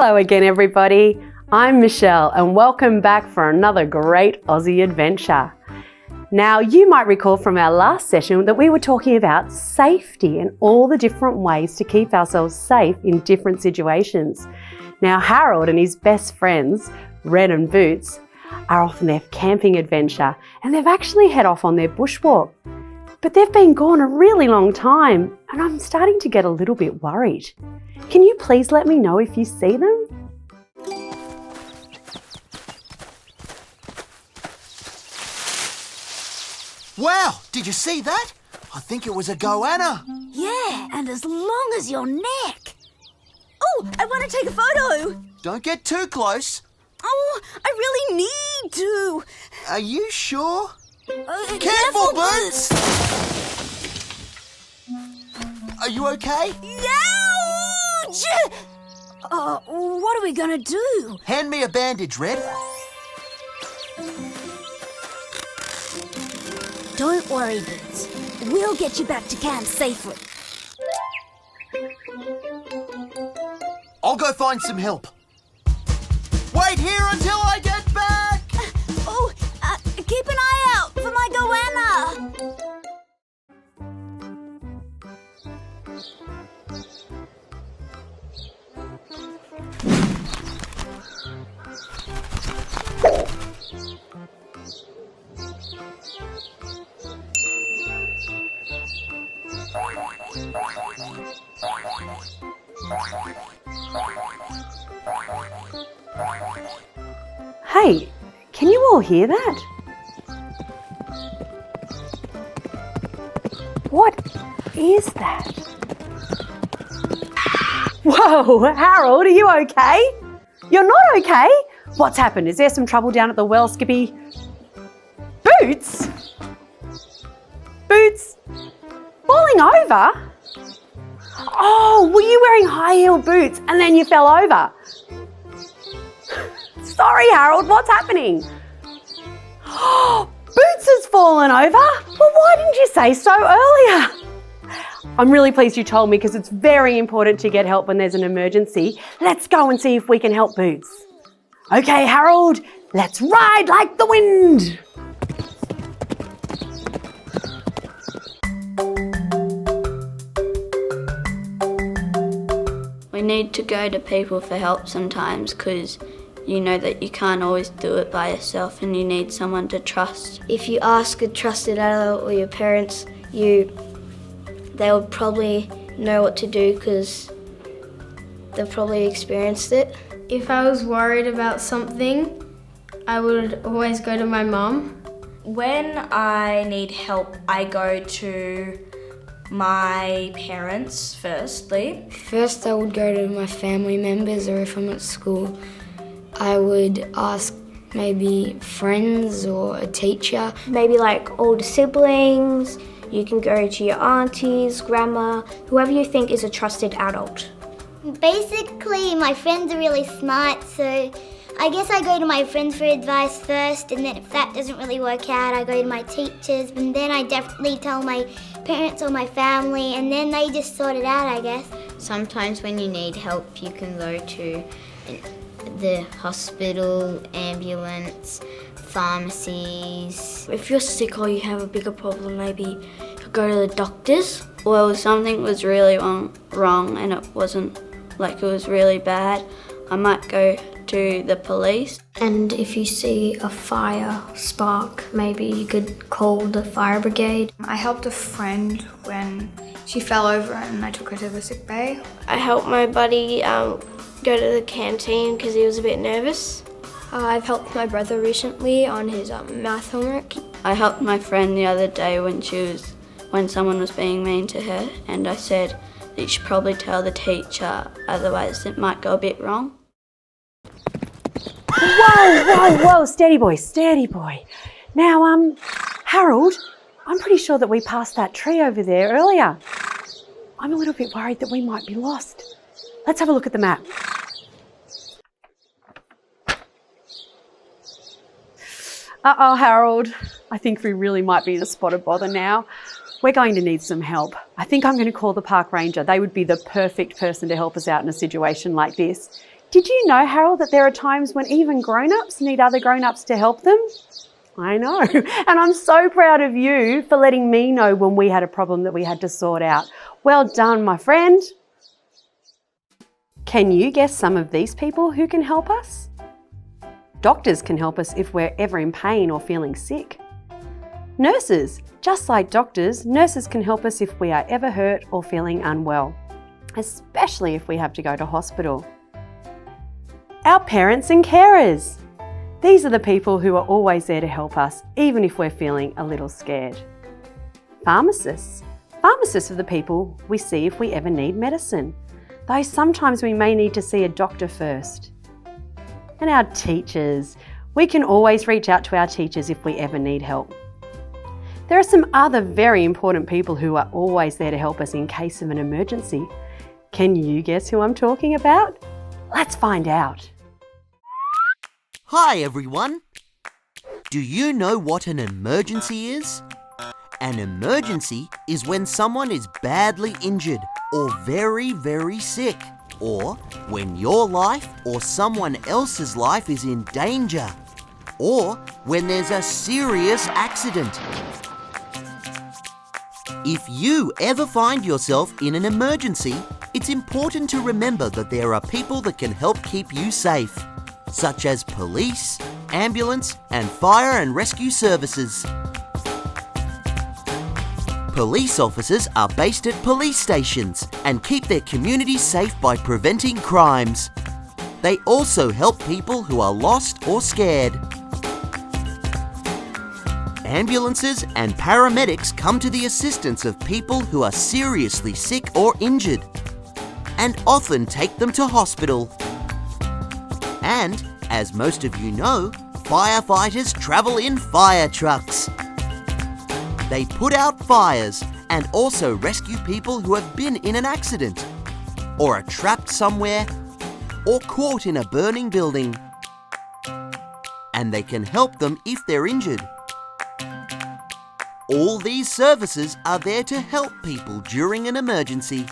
Hello again, everybody. I'm Michelle and welcome back for another great Aussie adventure. Now, you might recall from our last session that we were talking about safety and all the different ways to keep ourselves safe in different situations. Now, Harold and his best friends, Red and Boots, are off on their camping adventure and they've actually head off on their bushwalk. But they've been gone a really long time and I'm starting to get a little bit worried. Can you please let me know if you see them? Wow, did you see that? I think it was a goanna. Yeah, and as long as your neck. Oh, I want to take a photo. Don't get too close. Oh, I really need to. Are you sure? Careful, Boots! Are you okay? Ouch! What are we gonna do? Hand me a bandage, Red. Don't worry, Boots. We'll get you back to camp safely. I'll go find some help. Wait here until I get back! Keep an eye out for my goanna. Hey, can you all hear that? What is that? Whoa, Harold, are you okay? You're not okay? What's happened? Is there some trouble down at the well, Skippy? Boots? Boots? Falling over? Oh, were you wearing high-heeled boots and then you fell over? Sorry, Harold, what's happening? Boots has fallen over? Well, why didn't you say so earlier? I'm really pleased you told me because it's very important to get help when there's an emergency. Let's go and see if we can help Boots. Okay, Harold, let's ride like the wind. We need to go to people for help sometimes because you know that you can't always do it by yourself and you need someone to trust. If you ask a trusted adult or your parents, they'll probably know what to do because they've probably experienced it. If I was worried about something, I would always go to my mum. When I need help, I go to my parents firstly. First I would go to my family members, or if I'm at school, I would ask maybe friends or a teacher. Maybe like older siblings, you can go to your aunties, grandma, whoever you think is a trusted adult. Basically, my friends are really smart, so I guess I go to my friends for advice first, and then if that doesn't really work out, I go to my teachers, and then I definitely tell my parents or my family, and then they just sort it out, I guess. Sometimes when you need help, you can go to the hospital, ambulance, pharmacies. If you're sick or you have a bigger problem, maybe you go to the doctors. Well, if something was really wrong and it wasn't like it was really bad, I might go to the police. And if you see a fire spark, maybe you could call the fire brigade. I helped a friend when she fell over and I took her to the sick bay. I helped my buddy go to the canteen because he was a bit nervous. I've helped my brother recently on his math homework. I helped my friend the other day when someone was being mean to her, and I said that you should probably tell the teacher, otherwise it might go a bit wrong. Whoa, steady boy. Now, Harold, I'm pretty sure that we passed that tree over there earlier. I'm a little bit worried that we might be lost. Let's have a look at the map. Uh-oh, Harold. I think we really might be in a spot of bother now. We're going to need some help. I think I'm going to call the park ranger. They would be the perfect person to help us out in a situation like this. Did you know, Harold, that there are times when even grown-ups need other grown-ups to help them? I know. And I'm so proud of you for letting me know when we had a problem that we had to sort out. Well done, my friend. Can you guess some of these people who can help us? Doctors can help us if we're ever in pain or feeling sick. Nurses, just like doctors, nurses can help us if we are ever hurt or feeling unwell, especially if we have to go to hospital. Our parents and carers. These are the people who are always there to help us, even if we're feeling a little scared. Pharmacists. Pharmacists are the people we see if we ever need medicine, though sometimes we may need to see a doctor first. And our teachers. We can always reach out to our teachers if we ever need help. There are some other very important people who are always there to help us in case of an emergency. Can you guess who I'm talking about? Let's find out. Hi everyone! Do you know what an emergency is? An emergency is when someone is badly injured or very, very sick, or when your life or someone else's life is in danger, or when there's a serious accident. If you ever find yourself in an emergency, it's important to remember that there are people that can help keep you safe, such as police, ambulance, and fire and rescue services. Police officers are based at police stations and keep their communities safe by preventing crimes. They also help people who are lost or scared. Ambulances and paramedics come to the assistance of people who are seriously sick or injured, and often take them to hospital. And, as most of you know, firefighters travel in fire trucks. They put out fires and also rescue people who have been in an accident, or are trapped somewhere, or caught in a burning building. And they can help them if they're injured. All these services are there to help people during an emergency.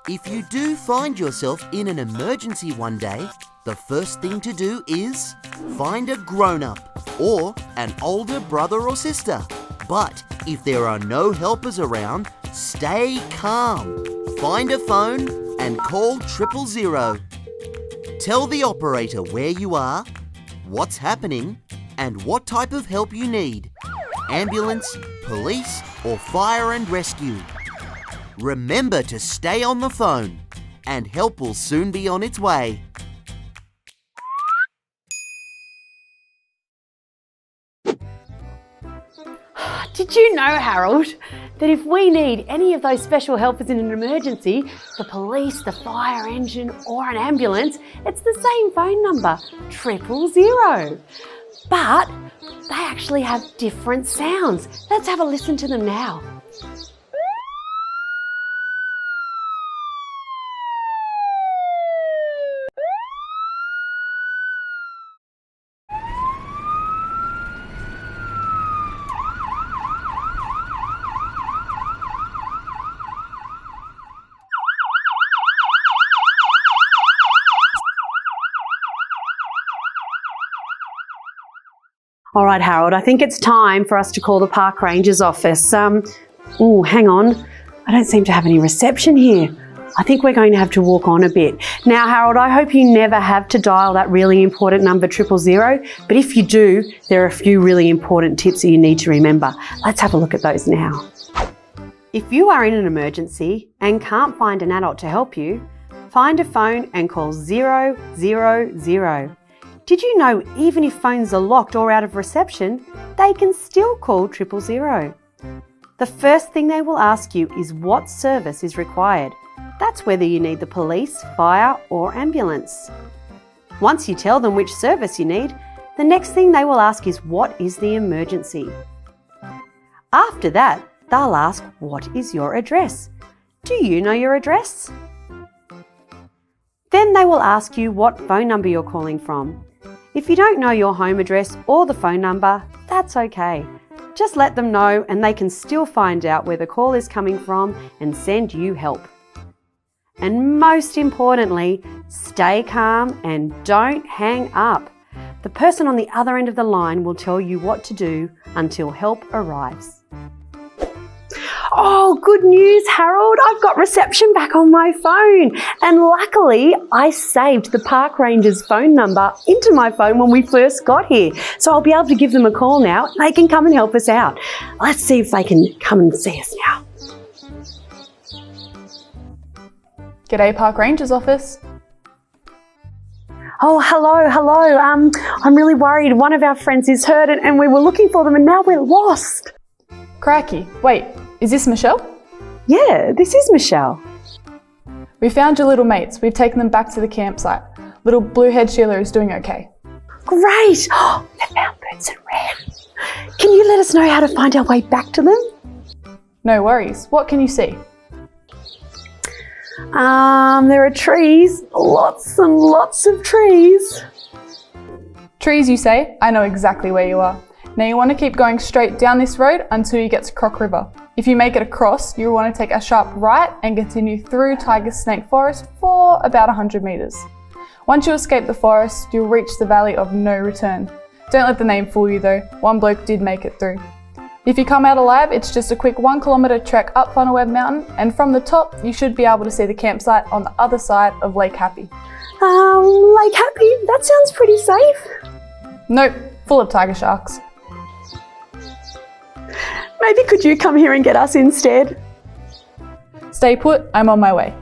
If you do find yourself in an emergency one day, the first thing to do is find a grown-up or an older brother or sister. But if there are no helpers around, stay calm. Find a phone and call 000. Tell the operator where you are, what's happening, and what type of help you need. Ambulance, police, or fire and rescue. Remember to stay on the phone, and help will soon be on its way. Did you know, Harold, that if we need any of those special helpers in an emergency, the police, the fire engine, or an ambulance, it's the same phone number, 000. But they actually have different sounds. Let's have a listen to them now. All right, Harold, I think it's time for us to call the park ranger's office. Oh, hang on. I don't seem to have any reception here. I think we're going to have to walk on a bit. Now, Harold, I hope you never have to dial that really important number 000, but if you do, there are a few really important tips that you need to remember. Let's have a look at those now. If you are in an emergency and can't find an adult to help you, find a phone and call 000. Did you know even if phones are locked or out of reception, they can still call 000? The first thing they will ask you is what service is required. That's whether you need the police, fire, or ambulance. Once you tell them which service you need, the next thing they will ask is what is the emergency. After that, they'll ask what is your address. Do you know your address? Then they will ask you what phone number you're calling from. If you don't know your home address or the phone number, that's okay. Just let them know and they can still find out where the call is coming from and send you help. And most importantly, Stay calm and don't hang up. The person on the other end of the line will tell you what to do until help arrives. Oh, good news, Harold. I've got reception back on my phone. And luckily, I saved the park ranger's phone number into my phone when we first got here. So I'll be able to give them a call now. They can come and help us out. Let's see if they can come and see us now. G'day, Park Ranger's office. Oh, hello. I'm really worried. One of our friends is hurt and we were looking for them and now we're lost. Crikey. Wait, is this Michelle? Yeah, this is Michelle. We found your little mates. We've taken them back to the campsite. Little blue-haired Sheila is doing okay. Great! Oh, they found Boots and Red. Can you let us know how to find our way back to them? No worries. What can you see? There are trees. Lots and lots of trees. Trees, you say? I know exactly where you are. Now you want to keep going straight down this road until you get to Croc River. If you make it across, you want to take a sharp right and continue through Tiger Snake Forest for about 100 metres. Once you escape the forest, you'll reach the Valley of No Return. Don't let the name fool you though, one bloke did make it through. If you come out alive, it's just a quick 1 kilometre trek up Funnel Mountain, and from the top, you should be able to see the campsite on the other side of Lake Happy. Lake Happy? That sounds pretty safe. Nope, full of tiger sharks. Maybe could you come here and get us instead? Stay put, I'm on my way.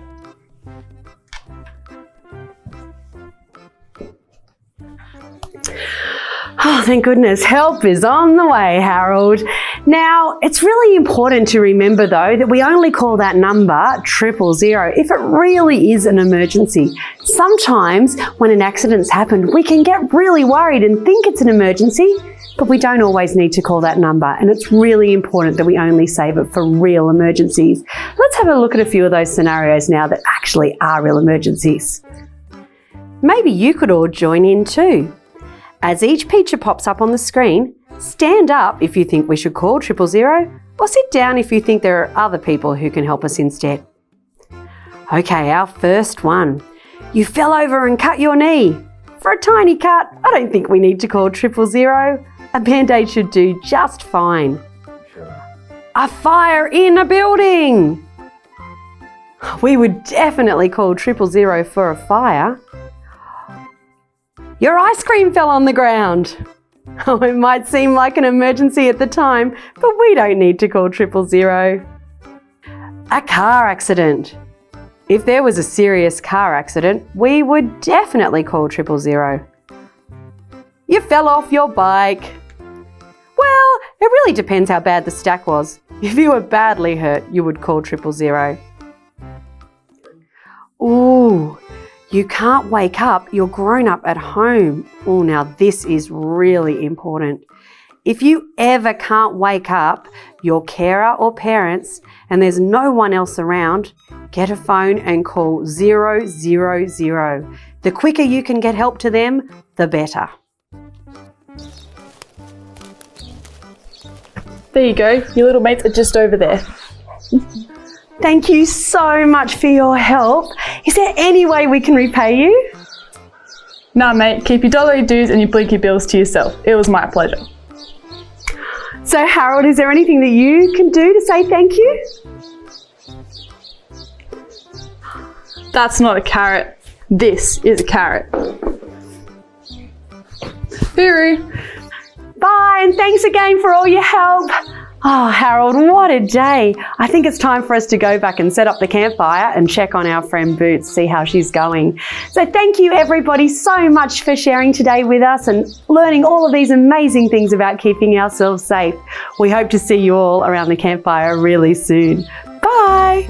Oh, thank goodness. Help is on the way, Harold. Now, it's really important to remember, though, that we only call that number 000 if it really is an emergency. Sometimes, when an accident's happened, we can get really worried and think it's an emergency, but we don't always need to call that number, and it's really important that we only save it for real emergencies. Let's have a look at a few of those scenarios now that actually are real emergencies. Maybe you could all join in too. As each picture pops up on the screen, stand up if you think we should call 000, or sit down if you think there are other people who can help us instead. Okay, our first one. You fell over and cut your knee. For a tiny cut, I don't think we need to call 000. A Band-Aid should do just fine. A fire in a building. We would definitely call 000 for a fire. Your ice cream fell on the ground. Oh, it might seem like an emergency at the time, but we don't need to call 000. A car accident. If there was a serious car accident, we would definitely call 000. You fell off your bike. Well, it really depends how bad the stack was. If you were badly hurt, you would call 000. Ooh. You can't wake up, you're grown up at home. Oh, now this is really important. If you ever can't wake up your carer or parents and there's no one else around, get a phone and call 000. The quicker you can get help to them, the better. There you go, your little mates are just over there. Thank you so much for your help. Is there any way we can repay you? Nah, mate, keep your $1 dues and your blinky bills to yourself. It was my pleasure. So, Harold, is there anything that you can do to say thank you? That's not a carrot. This is a carrot. Hooroo. Bye, and thanks again for all your help. Oh, Harold, what a day. I think it's time for us to go back and set up the campfire and check on our friend Boots, see how she's going. So thank you everybody so much for sharing today with us and learning all of these amazing things about keeping ourselves safe. We hope to see you all around the campfire really soon. Bye.